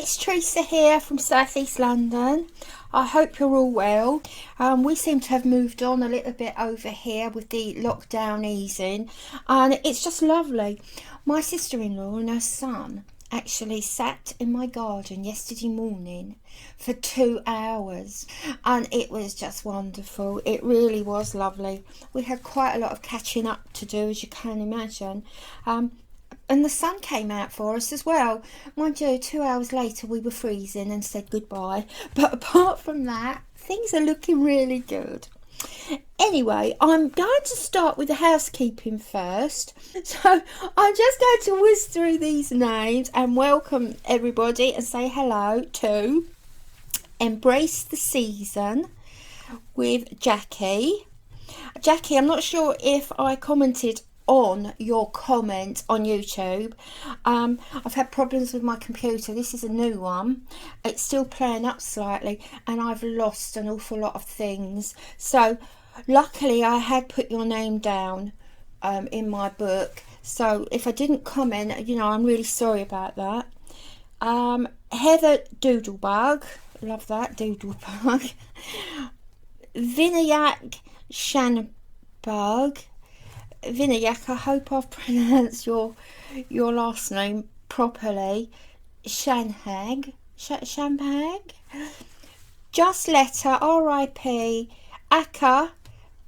it's Teresa here from South East London. I hope you're all well. We seem to have moved on a little bit over here with the lockdown easing, and it's just lovely. My sister-in-law and her son actually sat in my garden yesterday morning for 2 hours, and it was just wonderful. It really was lovely. We had quite a lot of catching up to do, as you can imagine. And the sun came out for us as well. Mind you, 2 hours later we were freezing and said goodbye. But apart from that, things are looking really good. Anyway, I'm going to start with the housekeeping first. So I'm just going to whiz through these names and welcome everybody and say hello to Embrace the Season with Jackie. Jackie, I'm not sure if I commented on your comment on YouTube. I've had problems with my computer. This is a new one. It's still playing up slightly and I've lost an awful lot of things. So luckily I had put your name down in my book. So if I didn't comment, you know, I'm really sorry about that. Heather Doodlebug. Love that, Doodlebug. Vinayak Shanbug. Vinayak, I hope I've pronounced your last name properly. Shanhag. Shanhag? Just Letter, R.I.P. Aka,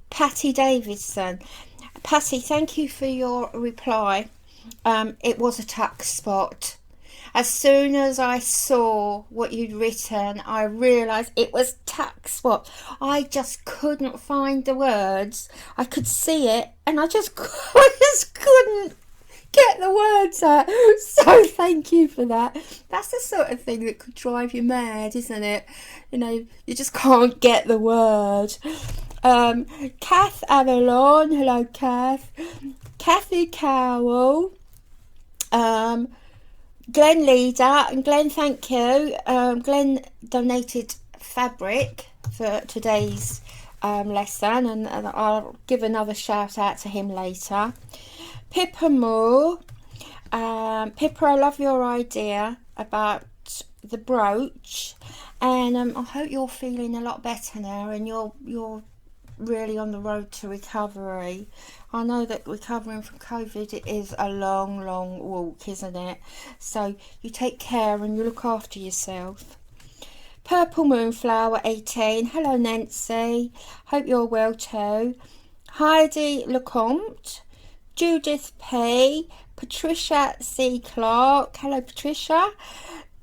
Patty Davidson. Patty, thank you for your reply. It was a tuck spot. As soon as I saw what you'd written, I realised it was tuck spot. I just couldn't find the words. I could see it and I just couldn't get the words out. So thank you for that. That's the sort of thing that could drive you mad, isn't it? You know, you just can't get the word. Kath Avalon, hello Kath. Kathy Cowell. Glenn Leader, and Glenn, thank you. Glenn donated fabric for today's lesson, and I'll give another shout out to him later. Pippa Moore. Pippa, I love your idea about the brooch, and I hope you're feeling a lot better now and you're really on the road to recovery. I know that recovering from COVID is a long walk, isn't it? So you take care and you look after yourself. Purple Moonflower 18, hello Nancy, hope you're well too. Heidi Lecomte, Judith P, Patricia C Clark, hello Patricia.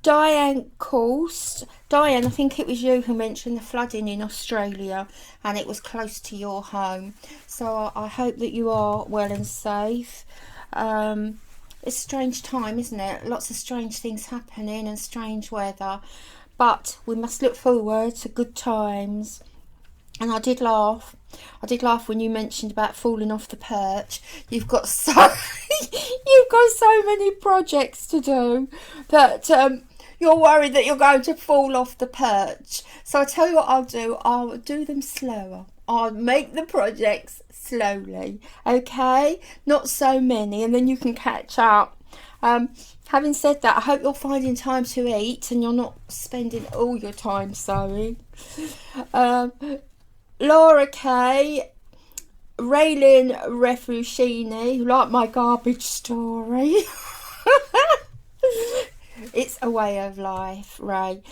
Diane Course. Diane, I think it was you who mentioned the flooding in Australia and it was close to your home. So I hope that you are well and safe. It's a strange time, isn't it? Lots of strange things happening and strange weather. But we must look forward to good times. And I did laugh. I did laugh when you mentioned about falling off the perch. You've got so many projects to do that you're worried that you're going to fall off the perch. So I tell you what I'll do them slower. I'll make the projects slowly, okay? Not so many, and then you can catch up. Having said that, I hope you're finding time to eat and you're not spending all your time sewing. Laura Kay, Raylin Refugini, who like my garbage story. It's a way of life, Ray.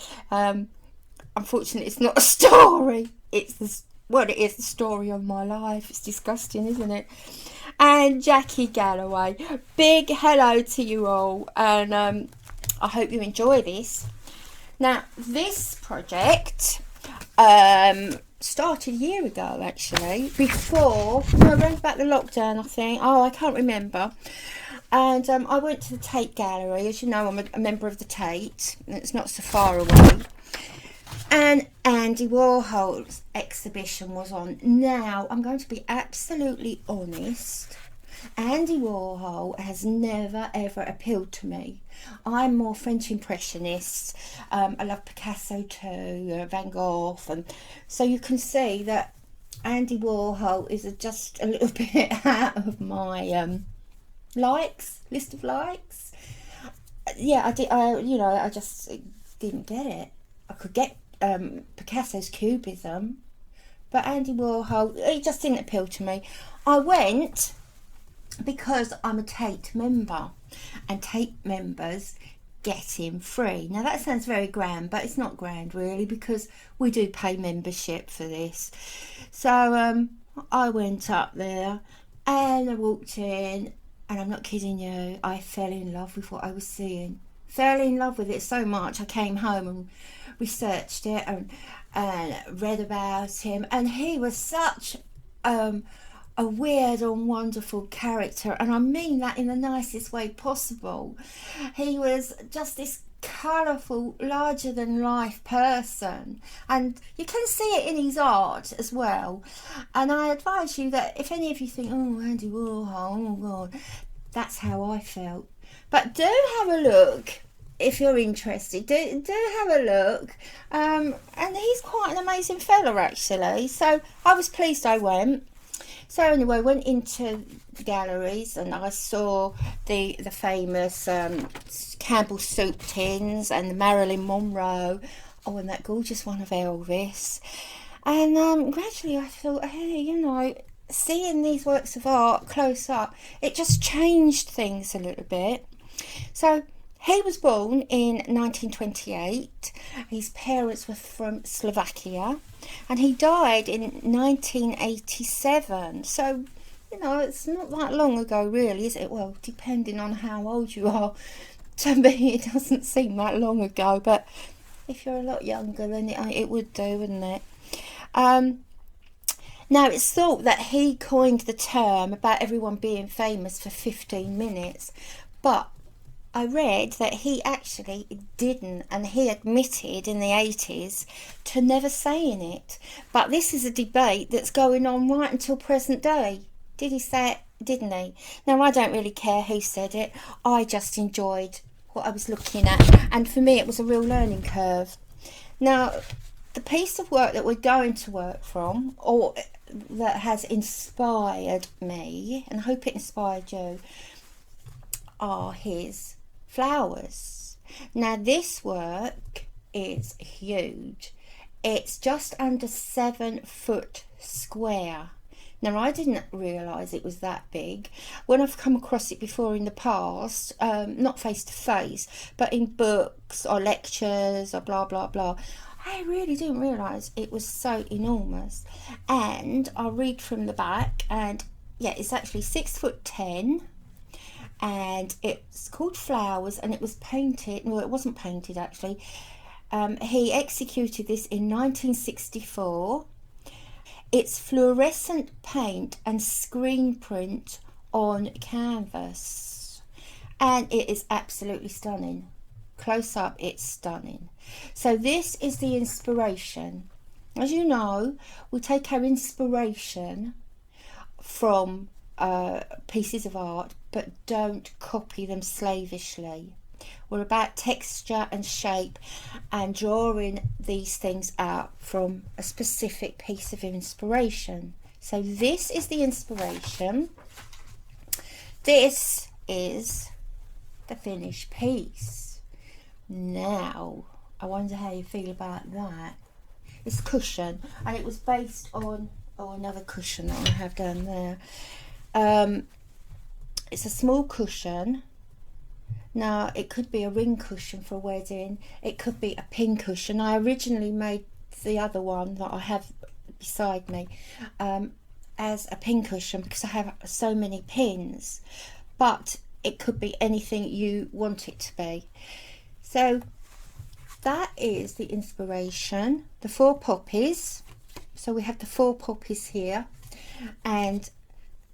Unfortunately, it's not a story. It is the story of my life. It's disgusting, isn't it? And Jackie Galloway, big hello to you all, and I hope you enjoy this. Now, this project started a year ago, actually, around about the lockdown, I think. I can't remember. And I went to the Tate Gallery. As you know, I'm a member of the Tate, and it's not so far away. And Andy Warhol's exhibition was on. Now, I'm going to be absolutely honest. Andy Warhol has never ever appealed to me. I'm more French Impressionist. I love Picasso too, Van Gogh, and so you can see that Andy Warhol is just a little bit out of my list of likes. yeah, I did. I just didn't get it. I could get Picasso's Cubism, but Andy Warhol, it just didn't appeal to me. I went because I'm a Tate member, and Tate members get in free. Now that sounds very grand, but it's not grand really, because we do pay membership for this. So I went up there and I walked in, and I'm not kidding you, I fell in love with what I was seeing. Fell in love with it so much I came home and researched it and read about him, and he was such a weird and wonderful character, and I mean that in the nicest way possible. He was just this colourful, larger than life person, and you can see it in his art as well. And I advise you that if any of you think, oh, Andy Warhol, oh god, that's how I felt. But do have a look if you're interested. Do have a look. And he's quite an amazing fella actually, so I was pleased I went. So anyway, I went into the galleries and I saw the famous Campbell soup tins and the Marilyn Monroe. Oh, and that gorgeous one of Elvis. And gradually I thought, hey, seeing these works of art close up, it just changed things a little bit. So he was born in 1928. His parents were from Slovakia, and he died in 1987. So, it's not that long ago, really, is it? Well, depending on how old you are. To me, it doesn't seem that long ago, but if you're a lot younger, then it would do, wouldn't it? Now, it's thought that he coined the term about everyone being famous for 15 minutes, but I read that he actually didn't, and he admitted in the 80s to never saying it. But this is a debate that's going on right until present day. Did he say it? Didn't he? Now, I don't really care who said it. I just enjoyed what I was looking at, and for me it was a real learning curve. Now, the piece of work that we're going to work from, or that has inspired me, and I hope it inspired you, are his flowers. Now this work is huge. It's just under 7 foot square. Now I didn't realise it was that big. When I've come across it before in the past, not face to face, but in books or lectures or blah blah blah, I really didn't realise it was so enormous. And I'll read from the back, and yeah, it's actually 6'10", and it's called Flowers, and it was painted, well, it wasn't painted actually. He executed this in 1964. It's fluorescent paint and screen print on canvas, and it is absolutely stunning. Close up, it's stunning. So this is the inspiration. As you know, we take our inspiration from pieces of art, but don't copy them slavishly. We're about texture and shape and drawing these things out from a specific piece of inspiration. So this is the inspiration. This is the finished piece. Now, I wonder how you feel about that. It's cushion, and it was based on another cushion that I have down there. It's a small cushion. Now, it could be a ring cushion for a wedding. It could be a pin cushion. I originally made the other one that I have beside me as a pin cushion because I have so many pins. But it could be anything you want it to be. So that is the inspiration. The 4 poppies. So we have the 4 poppies here, and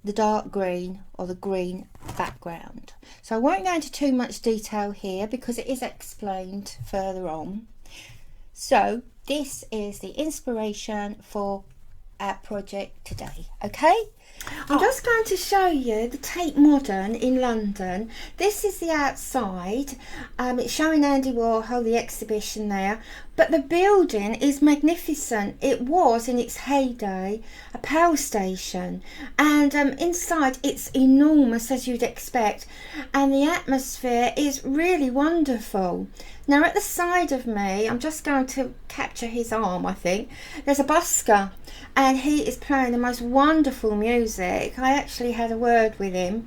the dark green or the green background. So I won't go into too much detail here because it is explained further on. So this is the inspiration for our project today. Okay, I'm just going to show you the Tate Modern in London. This is the outside. It's showing Andy Warhol, the exhibition there. But the building is magnificent. It was, in its heyday, a power station. And inside it's enormous, as you'd expect. And the atmosphere is really wonderful. Now at the side of me, I'm just going to capture his arm, I think. There's a busker. And he is playing the most wonderful music. I actually had a word with him,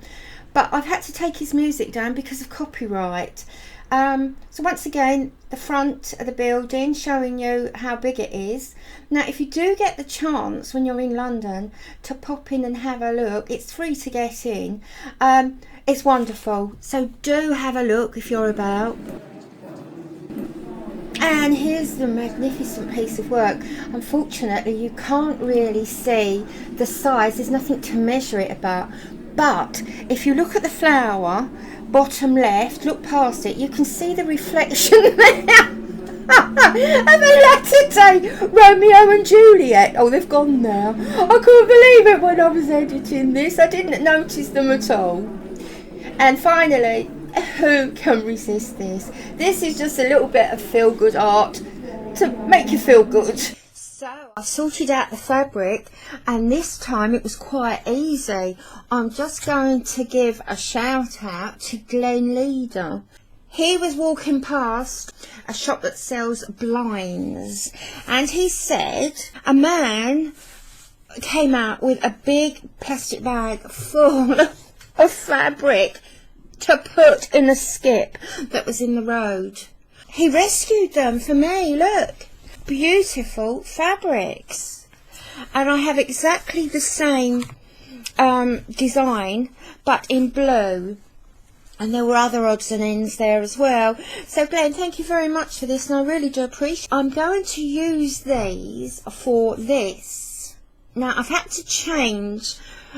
but I've had to take his music down because of copyright. So once again, the front of the building showing you how big it is. Now if you do get the chance when you're in London to pop in and have a look, it's free to get in. It's wonderful, so do have a look if you're about. And here's the magnificent piece of work. Unfortunately, you can't really see the size. There's nothing to measure it about. But if you look at the flower, bottom left, look past it, you can see the reflection there. And the latter day Romeo and Juliet. Oh, they've gone now. I couldn't believe it when I was editing this. I didn't notice them at all. And finally, who can resist this? This is just a little bit of feel-good art to make you feel good. So I've sorted out the fabric, and this time it was quite easy. I'm just going to give a shout out to Glenn Leader. He was walking past a shop that sells blinds, and he said a man came out with a big plastic bag full of fabric to put in a skip that was in the road. He rescued them for me. Look, beautiful fabrics, and I have exactly the same design but in blue, and there were other odds and ends there as well. So Glenn, thank you very much for this, and I really do appreciate it. I'm going to use these for this. Now I've had to change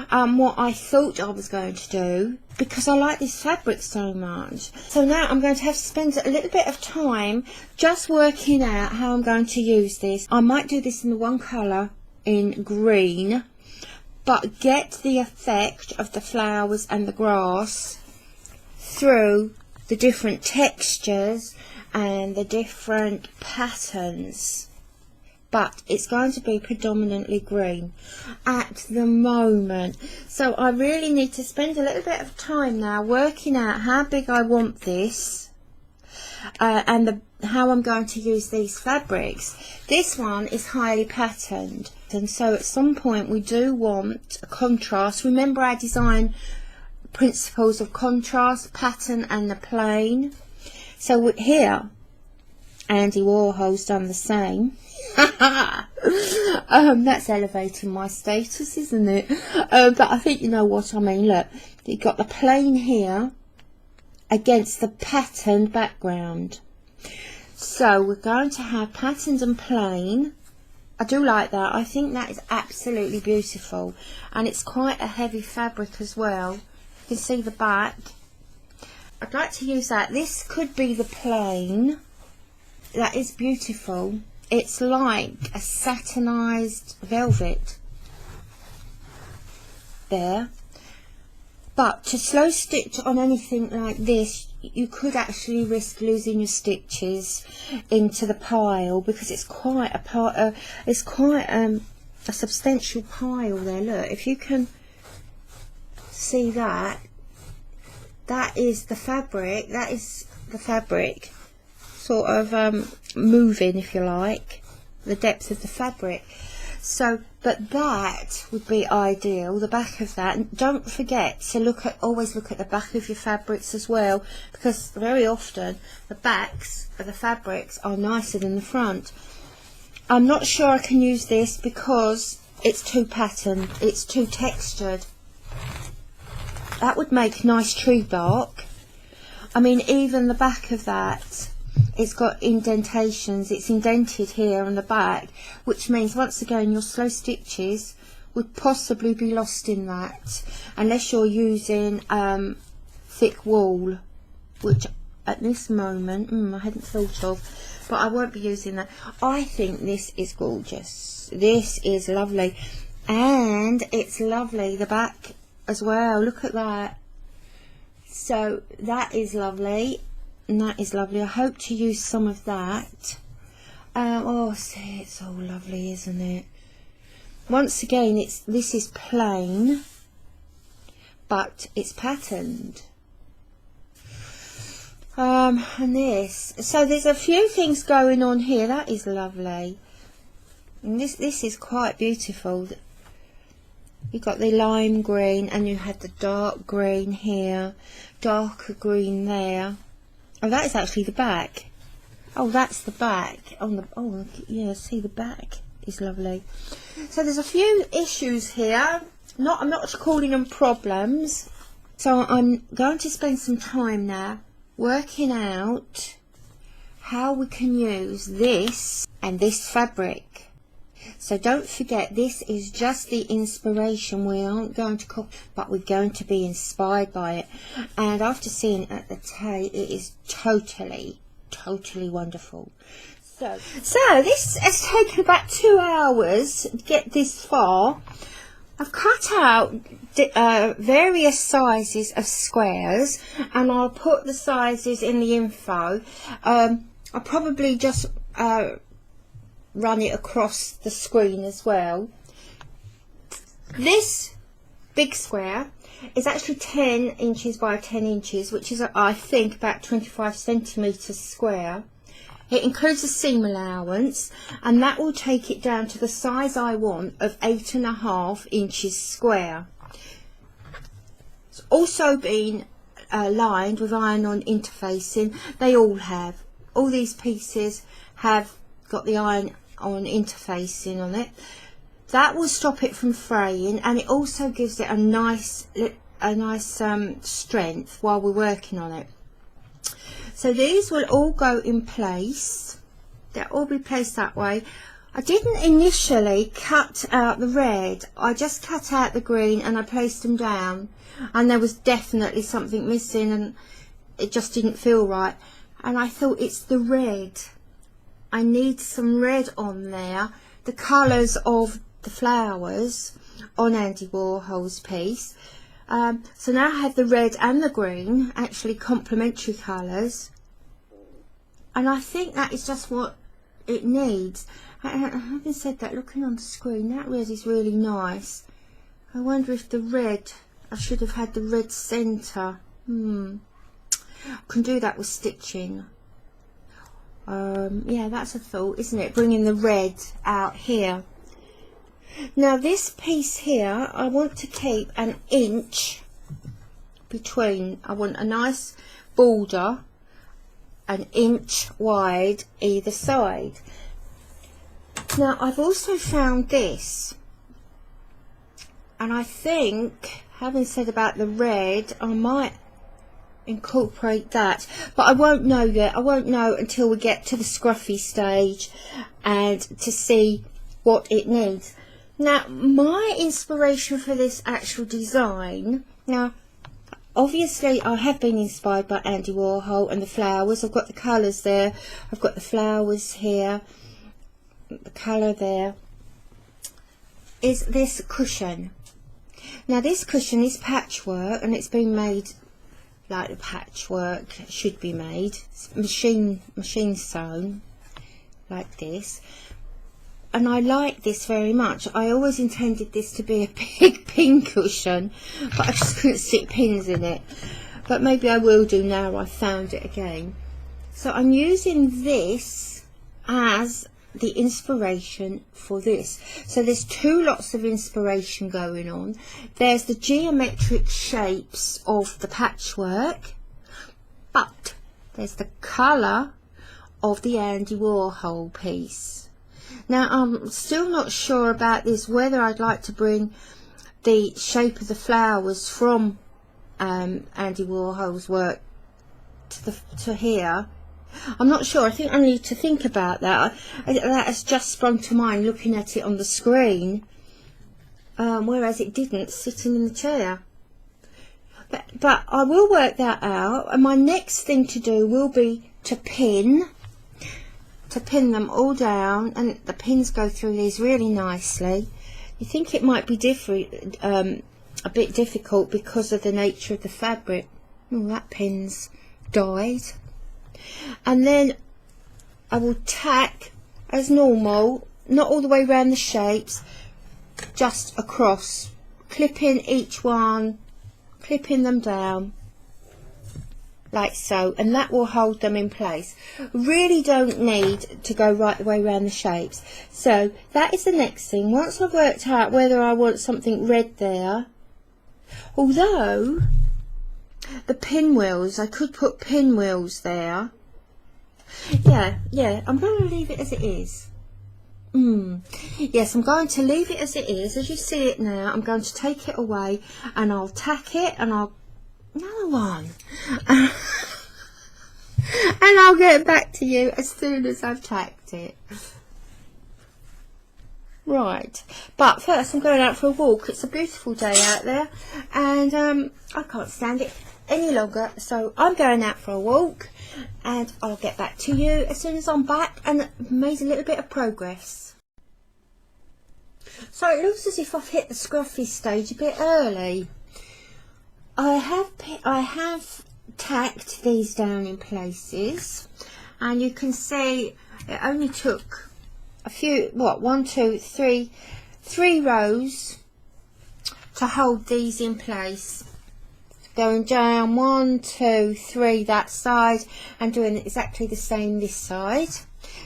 what I thought I was going to do because I like this fabric so much. So now I'm going to have to spend a little bit of time just working out how I'm going to use this. I might do this in the one colour in green, but get the effect of the flowers and the grass through the different textures and the different patterns. But it's going to be predominantly green at the moment. So I really need to spend a little bit of time now working out how big I want this and how I'm going to use these fabrics. This one is highly patterned, and so at some point we do want a contrast. Remember our design principles of contrast, pattern and the plain. So here Andy Warhol's done the same. That's elevating my status, isn't it? But I think you know what I mean. Look, you've got the plain here against the patterned background. So we're going to have patterned and plain. I do like that. I think that is absolutely beautiful, and it's quite a heavy fabric as well. You can see the back. I'd like to use that. This could be the plain. That is beautiful. It's like a satinized velvet there. But to slow stitch on anything like this, you could actually risk losing your stitches into the pile, because it's quite a substantial pile there. Look, if you can see that, that is the fabric. That is the fabric sort of moving, if you like, the depth of the fabric. So, but that would be ideal, the back of that. And don't forget to always look at the back of your fabrics as well, because very often the backs of the fabrics are nicer than the front. I'm not sure I can use this because it's too patterned, it's too textured. That would make nice tree bark. I mean, even the back of that, it's got indentations. It's indented here on the back, which means once again your slow stitches would possibly be lost in that, unless you're using thick wool, which at this moment I hadn't thought of, but I won't be using that. I think this is gorgeous. This is lovely. and it's lovely, the back as well, look at that. So that is lovely, and that is lovely. I hope to use some of that. Oh, see, it's all lovely, isn't it? Once again, this is plain, but it's patterned. And this, so there's a few things going on here. That is lovely, and this is quite beautiful. You've got the lime green, and you have the dark green here, darker green there. Oh, that is actually the back. Oh, that's the back on the, oh yeah, see, the back is lovely. So there's a few issues here. I'm not calling them problems. So I'm going to spend some time now working out how we can use this and this fabric. So don't forget, this is just the inspiration. We aren't going to copy, but we're going to be inspired by it. And after seeing it at the Tate, it is totally wonderful. So this has taken about 2 hours to get this far. I've cut out various sizes of squares, and I'll put the sizes in the info. I'll probably just run it across the screen as well. This big square is actually 10 inches by 10 inches, which is, I think, about 25 centimeters square. It includes a seam allowance, and that will take it down to the size I want of 8.5 inches square. It's also been lined with iron-on interfacing. They all have. All these pieces have got the iron-on interfacing on it. That will stop it from fraying, and it also gives it a nice strength while we're working on it. So these will all go in place. They'll all be placed that way. I didn't initially cut out the red. I just cut out the green and I placed them down. And there was definitely something missing, and it just didn't feel right. And I thought, it's the red. I need some red on there. The colours of the flowers on Andy Warhol's piece. So now I have the red and the green, actually complementary colours, and I think that is just what it needs. Having said that, looking on the screen, that red is really nice. I wonder if the red, I should have had the red centre. I can do that with stitching. Yeah, that's a thought, isn't it? Bringing the red out here. Now this piece here, I want to keep an inch between. I want a nice border, an inch wide either side. Now I've also found this, and I think, having said about the red, I might incorporate that, but I won't know yet. I won't know until we get to the scruffy stage and to see what it needs. Now, my inspiration for this actual design, now obviously I have been inspired by Andy Warhol and the flowers. I've got the colours there, I've got the flowers here, the colour there, is this cushion. Now this cushion is patchwork, and it's been made like the patchwork should be made. It's machine sewn like this. And I like this very much. I always intended this to be a big pin cushion, but I just couldn't stick pins in it. But maybe I will do now I found it again. So I'm using this as the inspiration for this. So there's two lots of inspiration going on. There's the geometric shapes of the patchwork, but there's the colour of the Andy Warhol piece. Now I'm still not sure about this, whether I'd like to bring the shape of the flowers from Andy Warhol's work to here. I'm not sure. I think I need to think about that. That has just sprung to mind looking at it on the screen, whereas it didn't sitting in the chair. But I will work that out, and my next thing to do will be to pin them all down, and the pins go through these really nicely. You think it might be different, a bit difficult because of the nature of the fabric. Oh, that pin's died. And then I will tack as normal, not all the way around the shapes, just across, clipping each one, clipping them down like so, and that will hold them in place. Really don't need to go right the way around the shapes. So that is the next thing. Once I've worked out whether I want something red there, although the pinwheels, I could put pinwheels there. Yeah, I'm going to leave it as it is. Yes, I'm going to leave it as it is. As you see it now, I'm going to take it away and I'll tack it, and I'll another one and I'll get back to you as soon as I've tacked it. Right, but first I'm going out for a walk. It's a beautiful day out there, and I can't stand it any longer, so I'm going out for a walk, and I'll get back to you as soon as I'm back and made a little bit of progress. So it looks as if I've hit the scruffy stage a bit early. I have tacked these down in places, and you can see it only took a few, three rows to hold these in place. Going down 1, 2, 3 that side, and doing exactly the same this side.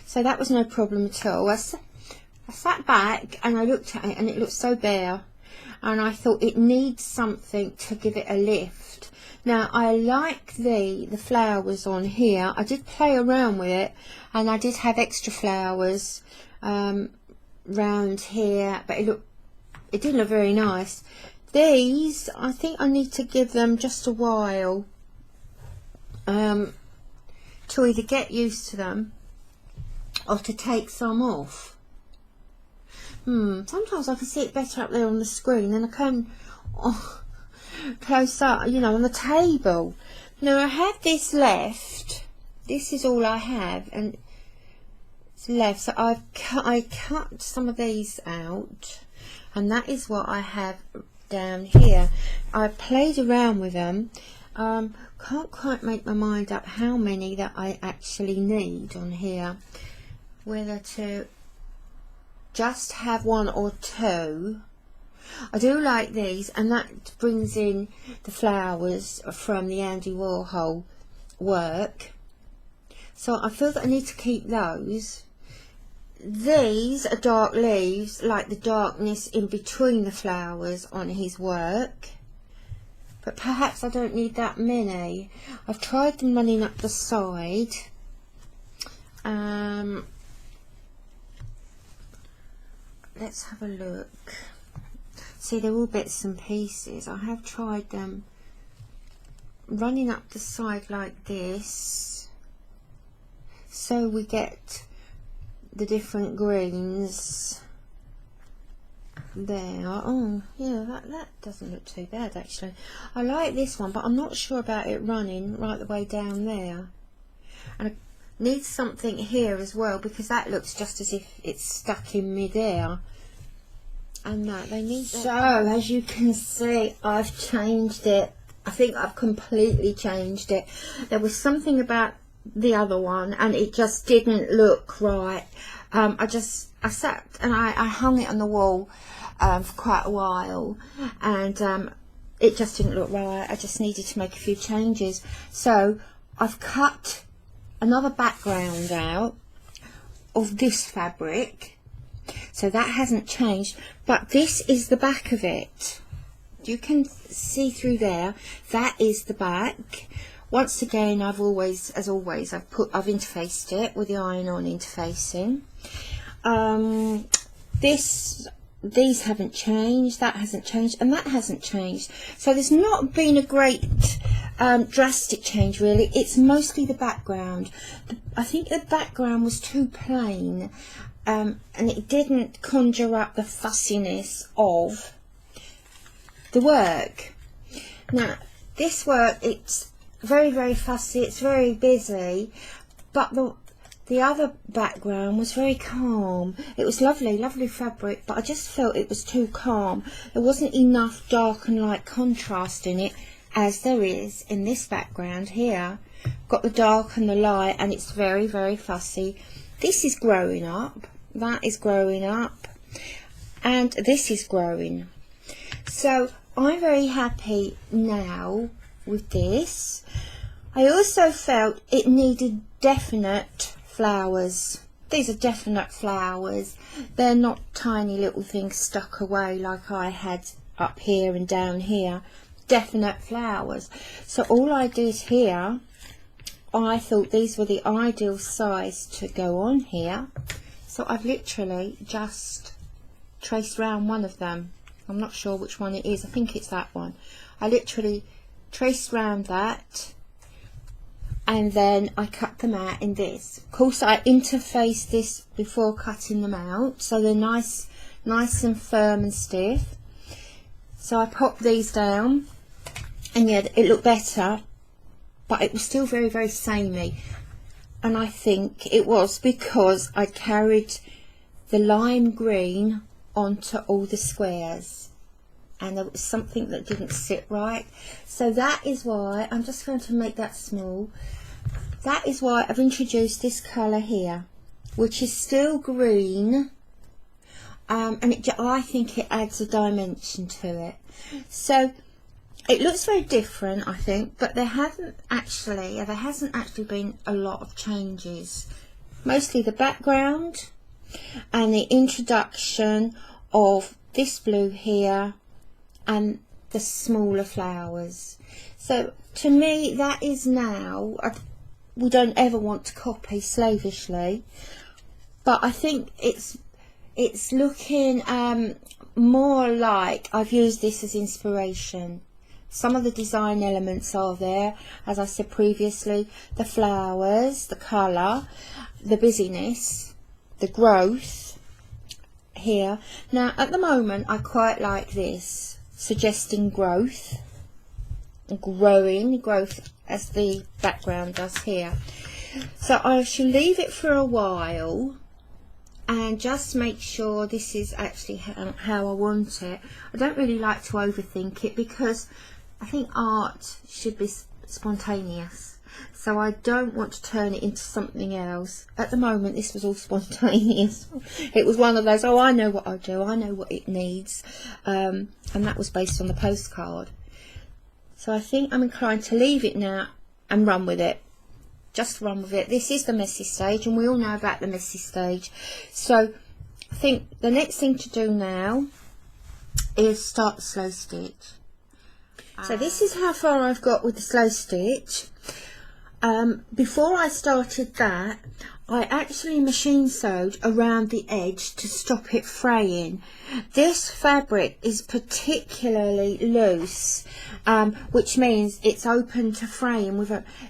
So that was no problem at all. I sat back and I looked at it, and it looked so bare, and I thought it needs something to give it a lift. Now I like the flowers on here. I did play around with it, and I did have extra flowers round here, but it didn't look very nice. These, I think I need to give them just a while to either get used to them or to take some off. Sometimes I can see it better up there on the screen than I can close up, you know, on the table. Now I have this left. This is all I have, and it's left. So I cut some of these out, and that is what I have down here. I played around with them. Can't quite make my mind up how many that I actually need on here, whether to just have 1 or 2. I do like these, and that brings in the flowers from the Andy Warhol work, so I feel that I need to keep those. These are dark leaves, like the darkness in between the flowers on his work, but perhaps I don't need that many. I've tried them running up the side. Let's have a look. See, they're all bits and pieces. I have tried them running up the side like this, so we get the different greens there. Oh yeah, that doesn't look too bad actually. I like this one, but I'm not sure about it running right the way down there, and I need something here as well, because that looks just as if it's stuck in mid-air, and that they need that. So as you can see, I've changed it. I think I've completely changed it. There was something about the other one, and it just didn't look right. I sat and I hung it on the wall for quite a while, and it just didn't look right. I just needed to make a few changes. So I've cut another background out of this fabric, so that hasn't changed, but this is the back of it. You can see through there, that is the back. Once again, as always, I've interfaced it with the iron-on interfacing. These haven't changed, that hasn't changed, and that hasn't changed. So there's not been a great drastic change really. It's mostly the background. I think the background was too plain, and it didn't conjure up the fussiness of the work. Now this work, it's very, very fussy, it's very busy, but the other background was very calm. It was lovely, lovely fabric, but I just felt it was too calm. There wasn't enough dark and light contrast in it, as there is in this background here. Got the dark and the light, and it's very, very fussy. This is growing up, that is growing up, and this is growing. So I'm very happy now with this. I also felt it needed definite flowers. These are definite flowers. They're not tiny little things stuck away like I had up here and down here. Definite flowers. So all I did here, I thought these were the ideal size to go on here. So I've literally just traced round one of them. I'm not sure which one it is. I think it's that one. I literally traced round that, and then I cut them out in this. Of course, I interfaced this before cutting them out, so they're nice and firm and stiff. So I popped these down, and yeah, it looked better, but it was still very, very samey. And I think it was because I carried the lime green onto all the squares, and there was something that didn't sit right. So that is why I'm just going to make that small. That is why I've introduced this colour here, which is still green, and I think it adds a dimension to it. So it looks very different, I think, but there hasn't actually been a lot of changes. Mostly the background and the introduction of this blue here and the smaller flowers. So to me, that is now, we don't ever want to copy slavishly, but I think it's looking more like I've used this as inspiration. Some of the design elements are there, as I said previously, the flowers, the colour, the busyness, the growth here. Now at the moment I quite like this, suggesting growth, growth as the background does here. So I shall leave it for a while and just make sure this is actually how I want it. I don't really like to overthink it because I think art should be spontaneous, so I don't want to turn it into something else. At the moment this was all spontaneous. It was one of those, oh, I know what I do, I know what it needs, and that was based on the postcard. So I think I'm inclined to leave it now and run with it. Just run with it. This is the messy stage, and we all know about the messy stage. So I think the next thing to do now is start the slow stitch. So this is how far I've got with the slow stitch. Before I started that, I actually machine sewed around the edge to stop it fraying. This fabric is particularly loose, which means it's open to fraying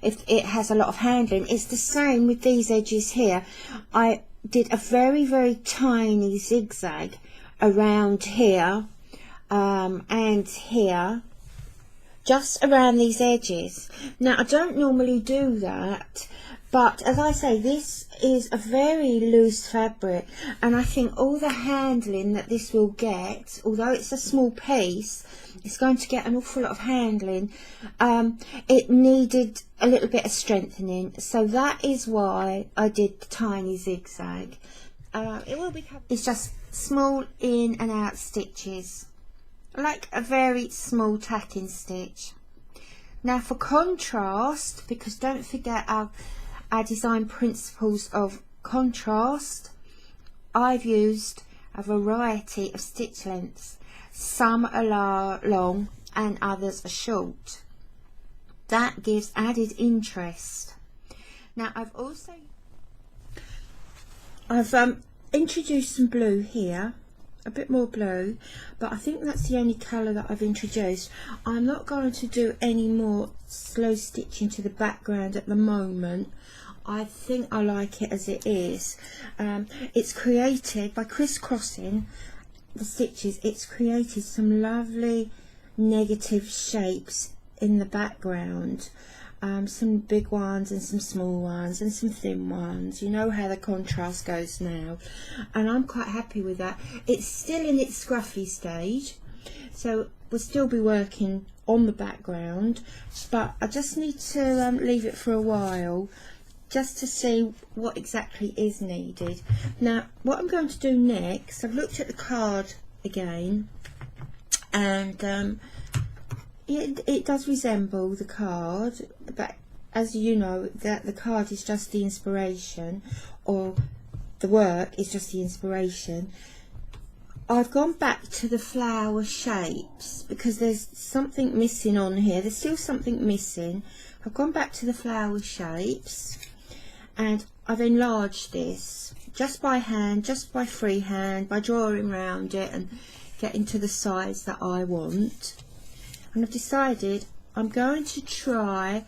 if it has a lot of handling. It's the same with these edges here. I did a very, very tiny zigzag around here and here, just around these edges. Now I don't normally do that, but as I say, this is a very loose fabric, and I think all the handling that this will get, although it's a small piece, it's going to get an awful lot of handling. It needed a little bit of strengthening, so that is why I did the tiny zigzag. It will be covered. It's just small in and out stitches, like a very small tacking stitch. Now for contrast, because don't forget our design principles of contrast, I've used a variety of stitch lengths. Some are long and others are short. That gives added interest. Now I've introduced some blue here, a bit more blue, but I think that's the only colour that I've introduced. I'm not going to do any more slow stitching to the background at the moment. I think I like it as it is. It's created, by crisscrossing the stitches, it's created some lovely negative shapes in the background. some big ones and some small ones and some thin ones. You know how the contrast goes now, and I'm quite happy with that. It's still in its scruffy stage, so we'll still be working on the background, but I just need to leave it for a while just to see what exactly is needed. Now what I'm going to do next, I've looked at the card again, and it does resemble the card, but as you know, that the card is just the inspiration, or the work is just the inspiration. I've gone back to the flower shapes because there's something missing on here. There's still something missing. I've gone back to the flower shapes and I've enlarged this just by hand, just by freehand, by drawing around it and getting to the size that I want. And I've decided I'm going to try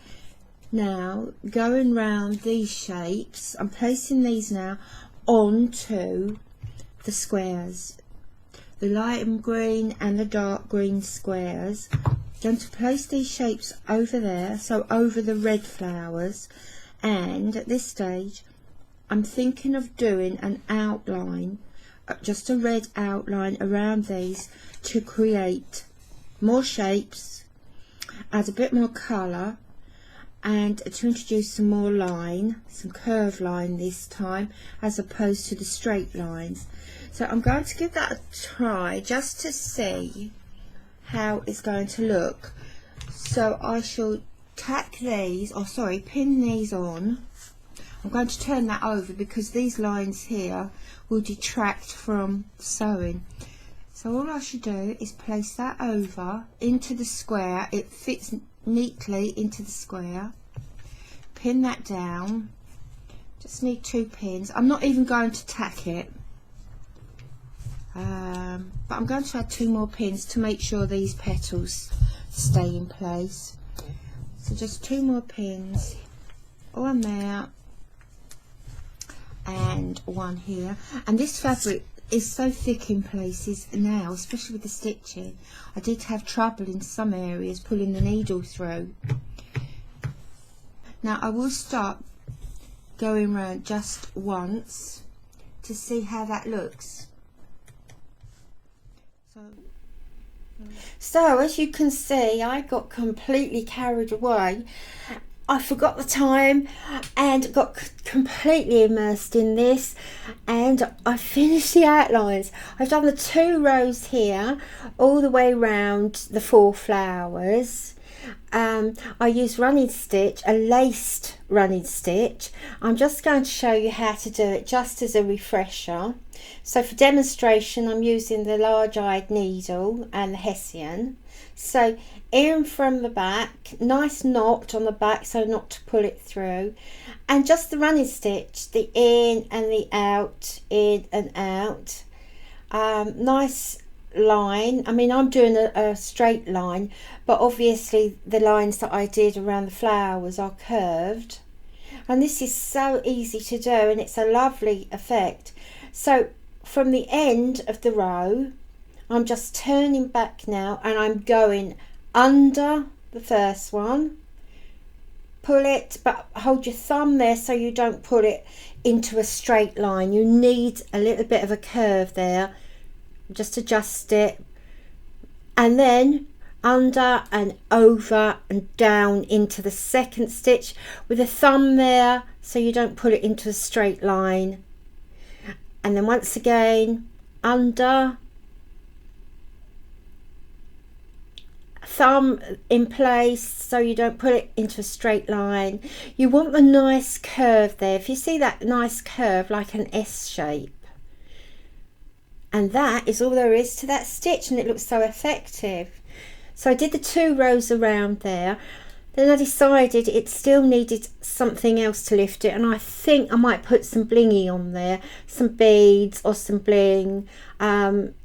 now going round these shapes. I'm placing these now onto the squares, the light green and the dark green squares. I'm going to place these shapes over there, so over the red flowers, and at this stage I'm thinking of doing an outline, just a red outline around these to create more shapes, add a bit more colour, and to introduce some more line, some curved line this time, as opposed to the straight lines. So I'm going to give that a try just to see how it's going to look. So I shall tack these, or sorry, pin these on. I'm going to turn that over because these lines here will detract from sewing. So all I should do is place that over into the square. It fits neatly into the square. Pin that down. Just need 2 pins. I'm not even going to tack it. But I'm going to add 2 more pins to make sure these petals stay in place. So just 2 more pins, one there and one here. And this fabric is so thick in places now, especially with the stitching. I did have trouble in some areas pulling the needle through. Now I will start going around just once to see how that looks. So as you can see, I got completely carried away. I forgot the time and got completely immersed in this, and I finished the outlines. I've done the 2 rows here all the way around the 4 flowers. I used running stitch, a laced running stitch. I'm just going to show you how to do it just as a refresher. So for demonstration I'm using the large-eyed needle and the Hessian. So in from the back, nice knot on the back so not to pull it through, and just the running stitch, the in and the out, in and out. Nice line. I mean, I'm doing a straight line, but obviously the lines that I did around the flowers are curved, and this is so easy to do and it's a lovely effect. So from the end of the row I'm just turning back now and I'm going under the first one, pull it, but hold your thumb there so you don't pull it into a straight line. You need a little bit of a curve there. Just adjust it, and then under and over and down into the second stitch with a thumb there so you don't pull it into a straight line, and then once again under, thumb in place so you don't put it into a straight line. You want the nice curve there. If you see that nice curve like an S shape, and that is all there is to that stitch, and it looks so effective. So I did the 2 rows around there, then I decided it still needed something else to lift it, and I think I might put some blingy on there, some beads or some bling.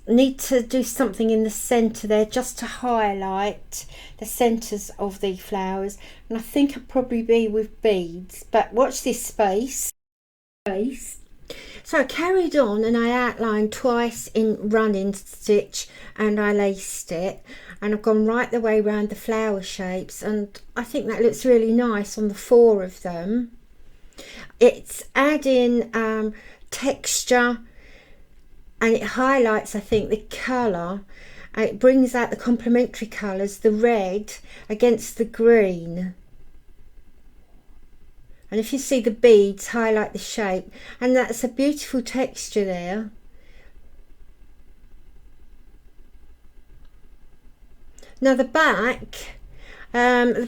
Need to do something in the center there just to highlight the centers of the flowers, and I think I'd probably be with beads, but watch this space. So I carried on and I outlined twice in running stitch and I laced it, and I've gone right the way around the flower shapes, and I think that looks really nice on the 4 of them. It's adding texture, and it highlights, I think, the colour. It brings out the complementary colours, the red against the green. And if you see the beads highlight the shape, and that's a beautiful texture there. Now the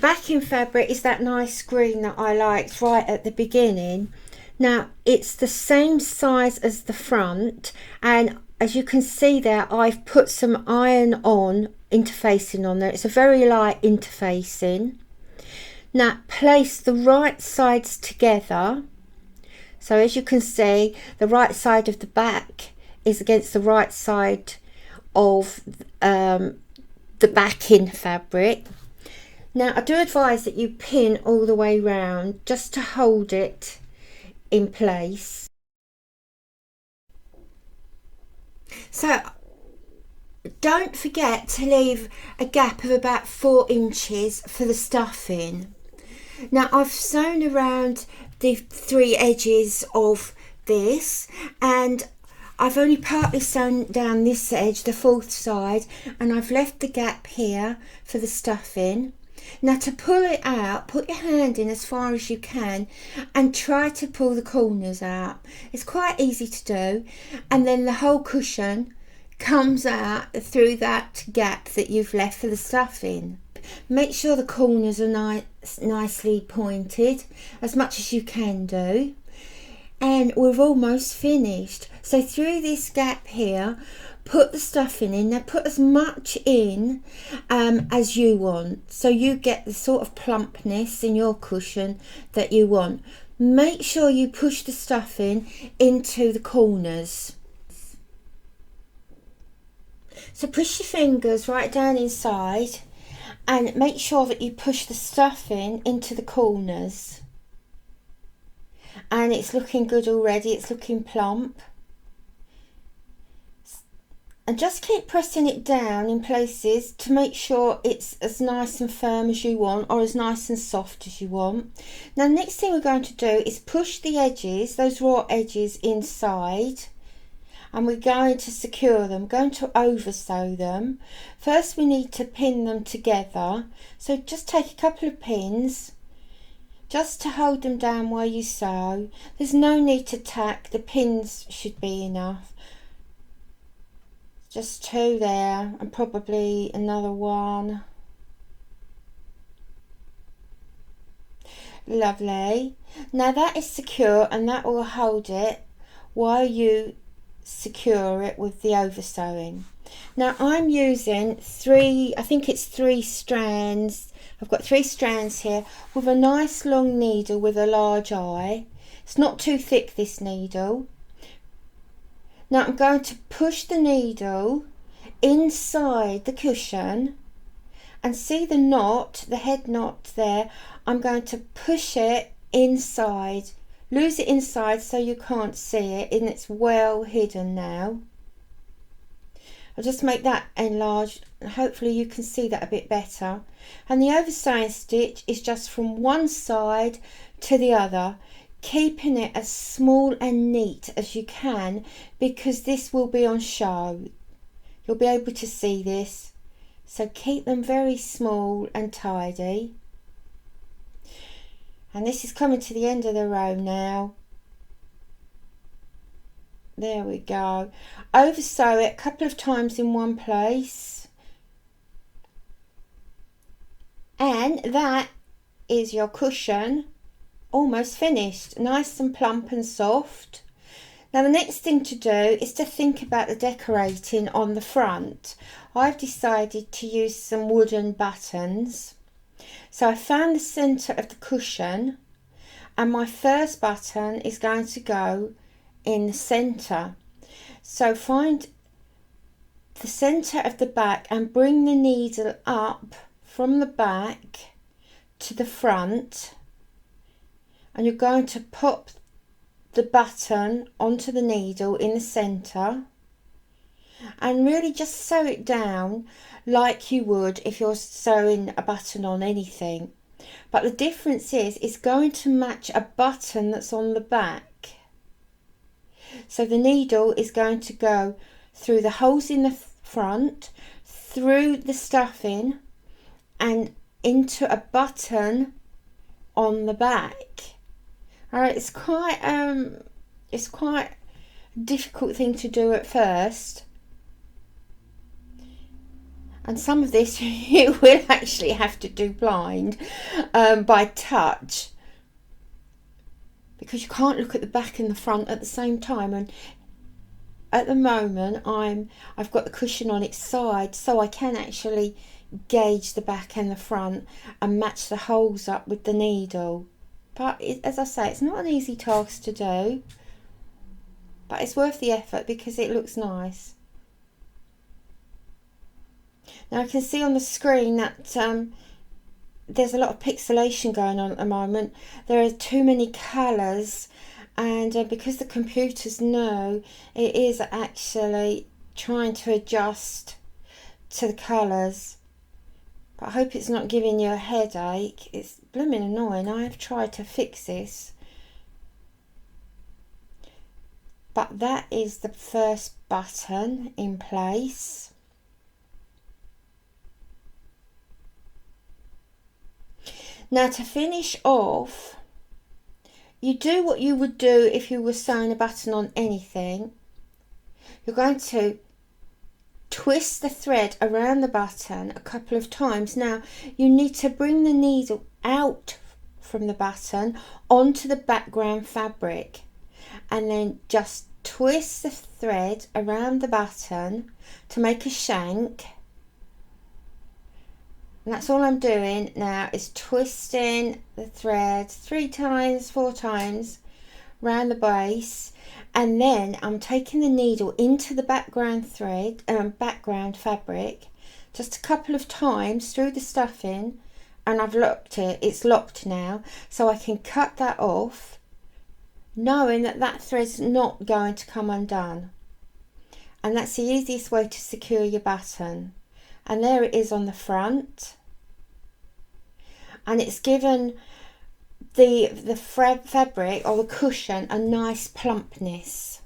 backing fabric is that nice green that I liked right at the beginning. Now it's the same size as the front, and as you can see there, I've put some iron-on interfacing on there. It's a very light interfacing. Now place the right sides together. So as you can see, the right side of the back is against the right side of the backing fabric. Now I do advise that you pin all the way round just to hold it in place. So don't forget to leave a gap of about 4 inches for the stuffing. Now I've sewn around the 3 edges of this, and I've only partly sewn down this edge, the 4th side, and I've left the gap here for the stuffing. Now to pull it out, put your hand in as far as you can and try to pull the corners out. It's quite easy to do, and then the whole cushion comes out through that gap that you've left for the stuffing. Make sure the corners are nicely pointed, as much as you can do. And we're almost finished. So through this gap here, put the stuffing in. Now put as much in as you want, so you get the sort of plumpness in your cushion that you want. Make sure you push the stuffing into the corners. So push your fingers right down inside and make sure that you push the stuffing into the corners. And it's looking good already, it's looking plump. And just keep pressing it down in places to make sure it's as nice and firm as you want, or as nice and soft as you want. Now next thing we're going to do is push the edges, those raw edges, inside. And we're going to secure them, going to oversew them. First we need to pin them together, so just take a couple of pins just to hold them down while you sew. There's no need to tack, the pins should be enough. Just 2 there, and probably another 1. Lovely. Now that is secure, and that will hold it while you secure it with the oversewing. Now I'm using 3, I think it's 3 strands. I've got 3 strands here with a nice long needle with a large eye. It's not too thick, this needle. Now I'm going to push the needle inside the cushion, and see the knot, the head knot there. I'm going to push it inside, lose it inside so you can't see it, and it's well hidden now. I'll just make that enlarged, and hopefully you can see that a bit better. And the oversewing stitch is just from one side to the other, keeping it as small and neat as you can, because this will be on show. You'll be able to see this, so keep them very small and tidy. And this is coming to the end of the row now. There we go. Oversew it a couple of times in one place, and that is your cushion almost finished, nice and plump and soft. Now the next thing to do is to think about the decorating on the front. I've decided to use some wooden buttons. So I found the centre of the cushion, and my first button is going to go in the centre. So find the centre of the back and bring the needle up from the back to the front, and you're going to pop the button onto the needle in the centre and really just sew it down like you would if you're sewing a button on anything. But the difference is it's going to match a button that's on the back. So the needle is going to go through the holes in the front, through the stuffing and into a button on the back. Alright, it's quite a difficult thing to do at first. And some of this you will actually have to do blind by touch, because you can't look at the back and the front at the same time. And at the moment I've got the cushion on its side, so I can actually gauge the back and the front and match the holes up with the needle. But as I say, it's not an easy task to do, but it's worth the effort because it looks nice. Now I can see on the screen that there's a lot of pixelation going on at the moment. There are too many colours, and because the computer's new, it is actually trying to adjust to the colours. But I hope it's not giving you a headache. It's blooming annoying. I have tried to fix this. But that is the first button in place. Now to finish off, you do what you would do if you were sewing a button on anything. You're going to twist the thread around the button a couple of times. Now you need to bring the needle out from the button onto the background fabric, and then just twist the thread around the button to make a shank. And that's all I'm doing now, is twisting the thread 3 times, 4 times around the base, and then I'm taking the needle into the background background fabric just a couple of times through the stuffing, and I've locked it. It's locked now, so I can cut that off, knowing that that thread's not going to come undone. And that's the easiest way to secure your button. And there it is on the front, and it's given the fabric or the cushion a nice plumpness.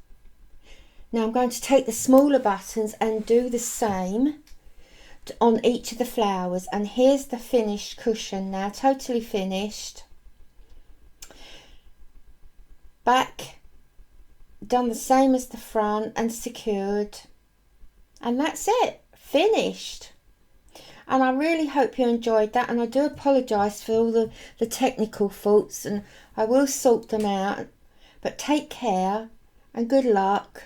Now I'm going to take the smaller buttons and do the same on each of the flowers, and here's the finished cushion now, totally finished. Back done the same as the front and secured, and that's it, finished. And I really hope you enjoyed that, and I do apologise for all the technical faults, and I will sort them out. But take care and good luck.